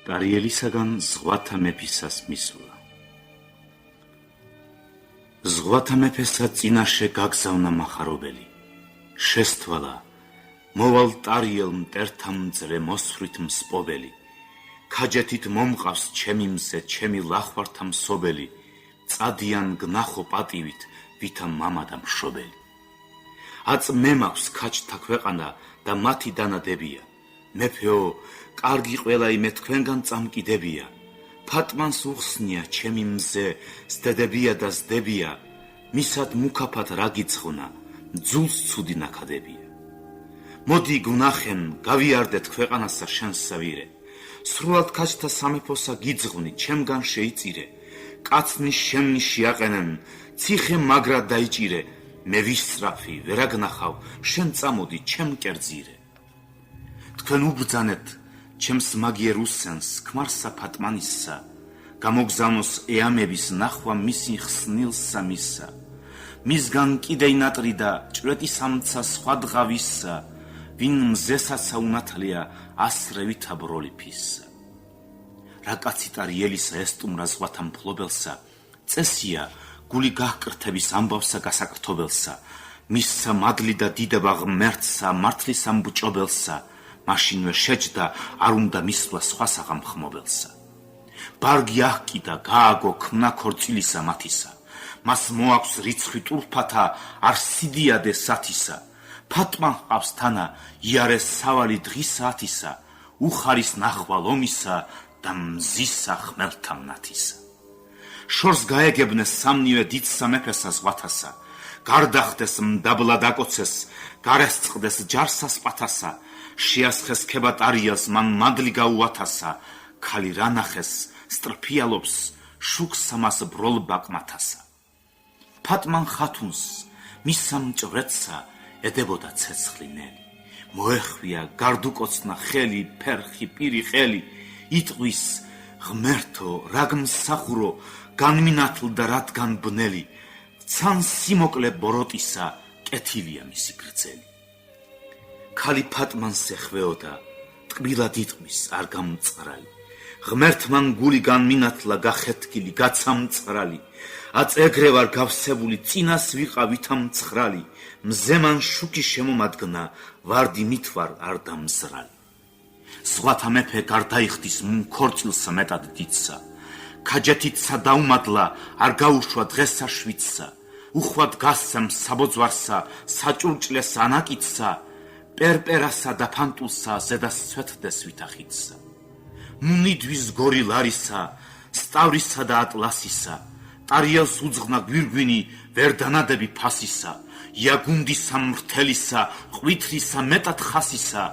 ტარიელისაგან ზღვათა მეფისას მისვლა. ზღვათა მეფესა წინაშე გაგზავნა მახარობელი, შესთვალა, მოვალ ტარიელ მტერთა მძრე მოსვრით მსპობელი, ქაჯეთით მომყავს ჩემი მზე, ჩემი ლახვართა მსობელი, წადიან გნახო პატივით, ვითა მამა და მშობელი. აწ მე მაქვს ქაჯთა ქვეყანა და მათი დანადებია. მეფეო, კარგი ყველა იმე თქვენგან წამკიდებია. ფატმანს უხსნია ჩემი მზე, ზდებია და ზდებია. მისად მუქაფად რა გიცხונה, ძულს ცუდი ნაკადებია. მოდი გუნახენ, გავიარდეთ ქვეყანასა შენსა ვირე. სრულად ქაჯთა სამეფოსა გიძღვნი, ჩემგან შეიწირე. კაცნის შემნი შეაყენენ, ციხე მაგრად დაიჭირე. მე ვისწრაფი, ვერაგნახავ, შენ წამოდი, ჩემ კერძირე. თქვენ უბრძანეთ, ჩემს მაგიერ უსენს, ქმარსა ფატმანისსა, გამოგზავნოს ეამების ნახვა მისი ხსნილსა მისსა. მისგან კიდე ინატრი და ჭვრეტი სამცა სხვა დღავისსა, ვინ მზესაცა უნათლია, ასრევითა ბროლი ფისსა. რა კაცი ტარიელისა ესტუმრა ზღვათა მფლობელსა, წესია, გული გაჰკრთების ამბავსა გასაკრთობელსა, მისსა მადლი და დიდება ღმერთსა, მართლისა მბჭობელსა, მაშინვე შეჯდა, არ უნდა მისვლა სხვა საღამხმობელსა. ბარგი აჰკიდა, გააგო ქმნა ქორწილისა მათისა, მას მოაქვს რიცხვი ტურფათა, არ სიდიადე სათისა. ფატმან ჰყავს თანა, იარეს სავალი დღისა ათისა, უხარის ნახვა ლომისა და მზისა ხმელთა მნათისა. შორს გაეგებნეს სამნივე დიდ სამეფესა ზღვათასა, გარდახდეს მდაბლა დაკოცეს, გარესწყდეს ჯარსას პათასა, შეასხეს ქება ტარიელს, მან მადლი გაუათასა, ქალი რა ნახეს, სტრფიალობს, შუქს სამას ბროლ ბაკმათასა. ფატმან ხათუნს, მისამ ჭვრეტსა, ედებოდა ცეცხლი ნელი, მოეხვია, გარდუკოცნა ხელი, ფერხი, პირი ყელი, იტყვის, ღმერთო, რა გმსახურო, განმინათლდა რადგან ბნელი, ცან სიმოკლე ბოროტისა, კეთილია მისი გრძელი. ქალი ფატმანს ეხვეოდა, ტკბილად იტყვის, არ გამწყრალი, ღმერთმან გული განმინათლა, გახეთქილი, გაცამწყრალი, აწ ეგრე ვარ გავსებული, წინას ვიყავითა მცხრალი, მზემან შუქი შემომადგნა, ვარდი მითვარ არ დამზრალი. ზღვათა მეფე გარდაიხდის ქორწილსა მეტად დიდსა, ქაჯეთითსა დაუმადლა, არ გაუშვა დღესა შვიდსა, უხვად გასცემ საბოძვარსა, საჭურჭლეს ანაკითსა, პერპერასა და ფანტულსა, ზედას სვეთდეს ვითახიცსა. მუნიდვის გორი ლარისა, სტავრისა და ატლასისა, ტარიელს უძღნა გვირგვინი, ვერდანადები ფასისა, იაგუნდისა მრთელისა, ყვითლისა მეტად ხასისა,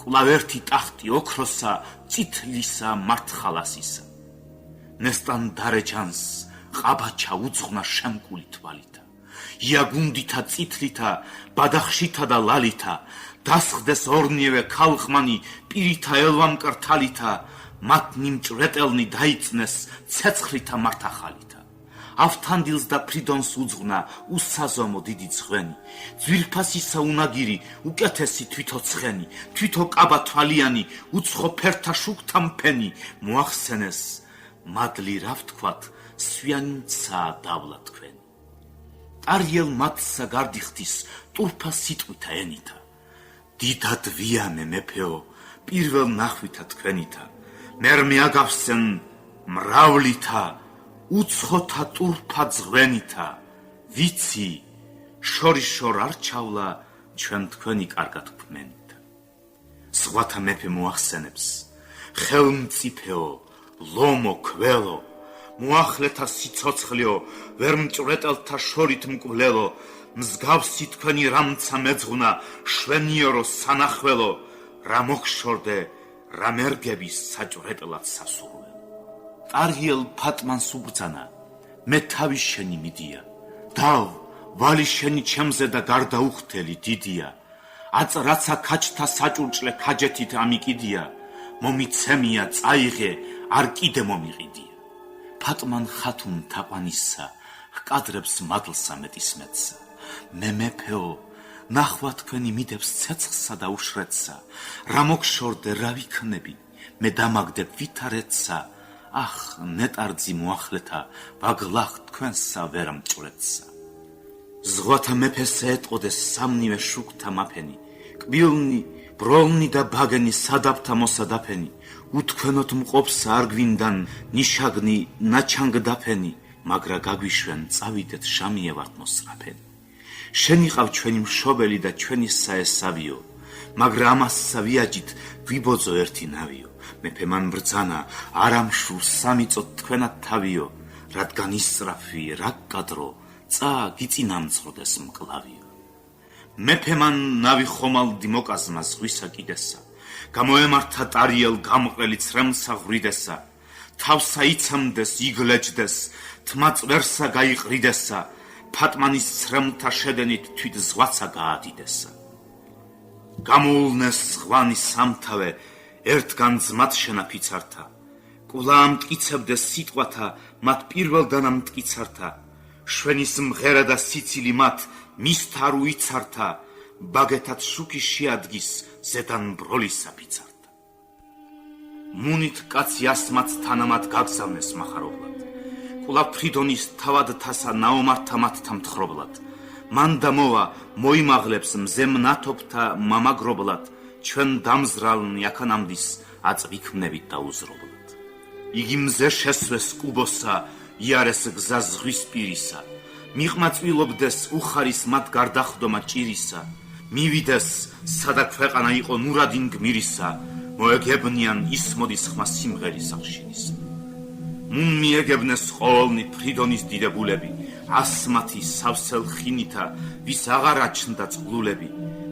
კლავერთი ტახტი ოქროსა, წითლისა მართხალასისა. ნესტან დარეჯანს, ყაბაჩა უძღნა შემკული თვალითა, იაგუნდითა წითლითა, ბადახშითა და ლალითა, დასხდეს ორნიევე ქალხმანი, პირითა ელვამკრთალითა, მათნი მჭვრეტელნი დაიწნეს, ცეცხლითა მართახალითა. ავთანდილს და ფრიდონს უძღნა, უსაზომო დიდი ძღვენი, ძვირფასისა უნაგირი, უკეთესი თვითოცხენი, თვითო კაბა თვალიანი, უცხო ფერთა შუქთა მფენი, მოახსენეს, მადლი რა ვთქვათ, სვიანიცა დავლა თქვენი. ტარიელ მათსა გარდიხდის, ტურფა სიტყვითა ენითა. დიდად ვიანე მეფეო, პირველ ნახვითა თქვენითა, მერმე აგავსენ მრავლითა, უცხოთა ტურფა ძღვენითა, ვიცი, შორიშორ არ ჩავლა, ჩვენ თქვენი კარგად გვქმენითა. ზღვათა მეფე მოახსენებს, ხელმწიფეო, ლომო ქველო, მოახლეთა სიცოცხლეო, ვერ მჭვრეტელთა შორით მკვლელო, მსგავსი თქვენი რამცა მეძღვნა, შვენიორო სანახველო, რა მოგშორდე, რა მერგების საჭვრეტლად სასურველო. ტარიელ ფატმანს უბრძანა, მე თავის შენი მიდია, დავ, ვალი შენი ჩემზე და გარდაუხთელი დიდია, აწ რაცა ქაჯთა საჭურჭლე ქაჯეთით ამიკიდია, მომიცემია წაიღე, არ კიდე მომიყიდია. ფატმან ხათუნ თაყვანისსა, ჰკადრებს მადლსა მეტისმეტსა, მე მეფეო, ნახვა თქვენი მიდებს ცეცხლსა და უშრეთსა, რა მოგშორდე, რა ვიქნები, მე დამაგდებ ვითარეთსა ახ ნეტარძი მოახლეთა ვაგლახ თქვენსა ვერ მჭვრეთსა ზღვათა მეფესა ეტყოდეს სამნივე შუქთა მაფენი კბილნი ბროლნი და ბაგენი სადაფთა მოსადაფენი უთქვენოთ მყოფსა არ გვინდან ნიშაგნი ნაჩანგ დაფენი მაგრა გაგვიშვენ წავიდეთ შამიევართ მოსრაფენი შენი ყავ ჩვენი მშობელი და ჩვენი საესავიო მაგრა ამასსა ვიაჯით გვიბოძო ერთი ნავიო მეფე მან ბრძანა არამშურ სამიწოთ თქვენად თავიო რადგან ისწრაფი რა კადრო წა გიწინამძღოდეს მკლავიო მეფე მან ნავი ხომალდი მოკაზმა ზღვისა კიდესა გამოემართა ტარიელ გამყრელი ცრემლსა ღვრიდესა თავსა იცამდეს იგლეჯდეს თმა წვერსა გაიყრიდესა ფატმანის ცრემლთა შედენით თვით ზღვაცა გაადიდესა გამოულნეს ზღვანი სამთავე ერთგან ძმათ შენაფიცართა კულა ამტკიცებდეს სიტყვათა მათ პირველდანა მტკიცართა შვენის მღერა და სიცილი მათ მისთა არ უიცართა ბაგეთად შუქი შეადგის ზედან ბროლისა ფიცართა მუნით კაცი ასმაც თანამად გაგზავნეს მახარობლად კულა ფრიდონის თავადთასა ნაომართა მათთა მთხრობლად მან დამოვა მოიმაღლებს მზემ ნათობთა მამაგრობლად ჩვენ დამზრალნი აქანამდის აწვიქმნებით დაუზრობლად იგი მზე შესვეს კუბოსა იარეს გზა ზღვის პირისა მიღმაწვილობდეს უხარის მათ გარდახვდომა ჭირისა მივიდეს სადა ქვეყანა იყო ნურადინ გმირისა მოეგებნიან ისმოდის ხმა სიმღერის აღშინისა მუნ მიეგებნეს ყოველნი ფრიდონის დიდებულები ასმათი სავსელ ხინითა ვის აღარ აჩნდა წყლულები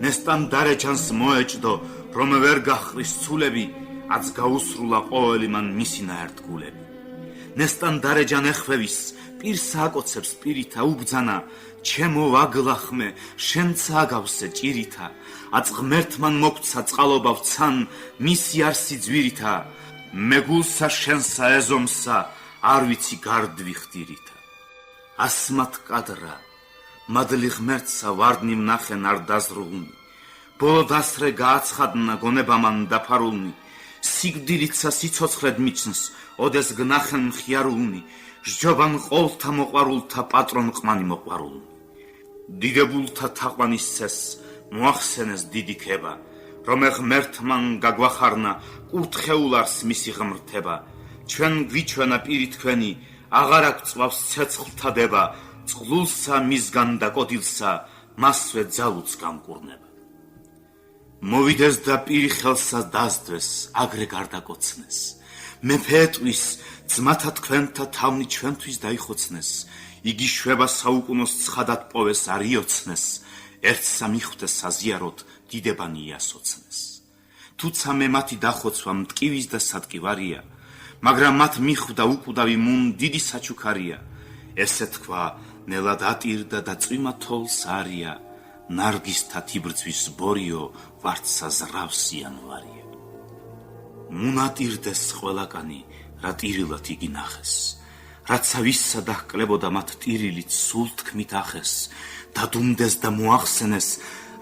ნესტან დარეჯანს მოეჭდო რომ ვერ გახვრის ცულები აც გაუსრულა ყოველი მან მისინაერთ გულები ნესტან დარეჯან ეხვევის პირსა აკოცებს პირითა უბძანა ჩემო ვაგლახმე შენცა აგავსე ჭირითა აც ღმერთმან მოგცა წყალობა ვცან მისი არსი ძვირითა მეგულსა შენსა ეზომსა არ ვიცი გარდვი ხდირითა ასმათ კადრა მადლი ღმერთსა ვარდნი ვნახენ არ დაზრულნი ბოლო დასრე გააცხადნა გონებამან დაფარულნი სიგდირიცა სიცოცხლედ მიჩნს ოდეს გნახენ მხიარულნი ჟჯობან ყოლთა მოყვარულთა პატრონ ყმანი მოყვარულნი დიდებულთა თაყვანის წეს მოახსენეს დიდი ქება რომ ღმერთმან გაგვახარნა კურთხეულარს მისი ღმრთება ჩვენ გვიჩვენა პირი თქვენი აღარ აღწვავს ცეცხლთა დება წყლულსა მისგან და კოდილსა მასვე ძალუც გამკურნება მოვიდეს და პირი ხელსა დასდვეს აგრე გარდაკოცნეს მეფე ეტყვის ძმათა თქვენთა თავნი ჩვენთვის დაიხოცნეს იგი შვება საუკუნოს ცხადად პოვეს არ იოცნეს ერთსა მიხვდეს საზიაროთ დიდებანი იასოცნეს თუცა მე მათი დახოცვა მტკივის და სატკივარია მაგრამ მათ მიხვდა უკვდავი მუნ დიდი საჩუქარია ესე თქვა ნელად ატირდა და წვიმა თოლს არია ნარგისთა თიბრძვის ბორიო ვარდსა ზრავს იანვარია მუნ ატირდეს ყველაკანი რა ტირილად იგი ნახეს რაცა ვისსა დაჰკლებოდა მათ ტირილით სულ თქმით ახეს დადუმდეს და მოახსენეს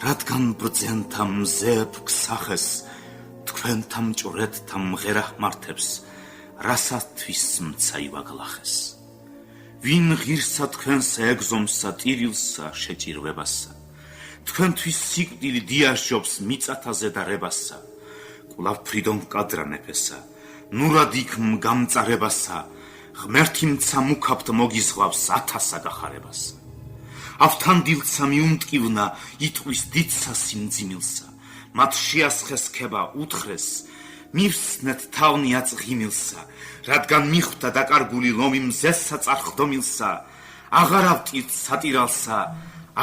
რადგან ბრძენთა მზეებ გსახეს თქვენთა მჭვრეთთა მღერა ხმართებს რასათვის მცა ივაგლახეს ვინ ღირსა თქვენსა ეგზომსა ტირილსა შეჭირვებასა თქვენთვის სიკვდილი დიაშჯობს მიწათაზე და რებასა კვლავ ფრიდონ კადრა მეფესა ნურად იქ გამწარებასა ღმერთი მცა მუქაბთ მოგიზღვავს 1000 გახარებასა ავთან დილცა მიუმტკივნა იტყვის დიდსა სიმძიმილსა მათ შეასხეს ქება უთხრეს მივსნეთ თავნი აწღიმილსა რადგან მიხვდა დაკარგული ლომი მზესა წარხდომილსა აღარ ავტირთ სატირალსა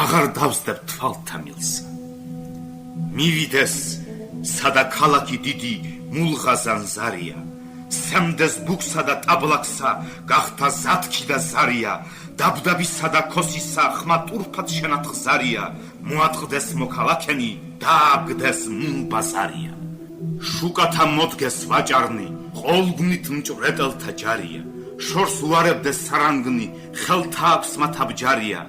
აღარ დავსდებ თვალთა მილსა მივიდეს სადა ქალაქი დიდი მულღაზან ზარია სემდეს ბუქსა და ტაბლაკსა გახთა ზათქი და ზარია დაბდაბისა და ქოსისა ხმა ტურფად შენათხზარია მოატყდეს მოქალაქენი დააბგდეს მუნბაზარია შუკათა მოდგეს ვაჭარნი ყოლგნით მჭვრეტელთა ჯარია შორს უარებდეს სარანგნი ხელთა აქვს მათ აბჯარია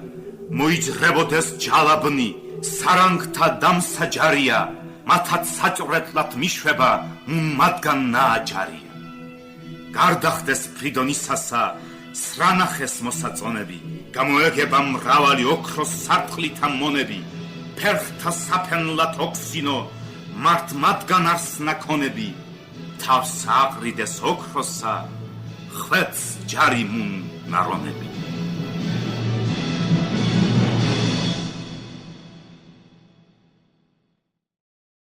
მოიჯრებოდეს ჯალაბნი სარანგთა დამსაჯარია მათაც საჭვრეთლად მიშვება მათგან ნააჯარია. გარდახდეს ფრიდონისასა სრანახეს მოსაწონები, გამოეგება მრავალი ოქროს სარტყლითა მონები, ფერხთა საფენლად ოქსინო, მართ მათგან არს ნაქონები, თავს აყრიდეს ოქროსა, ხვეთს ჯარი მუნ ნარონები.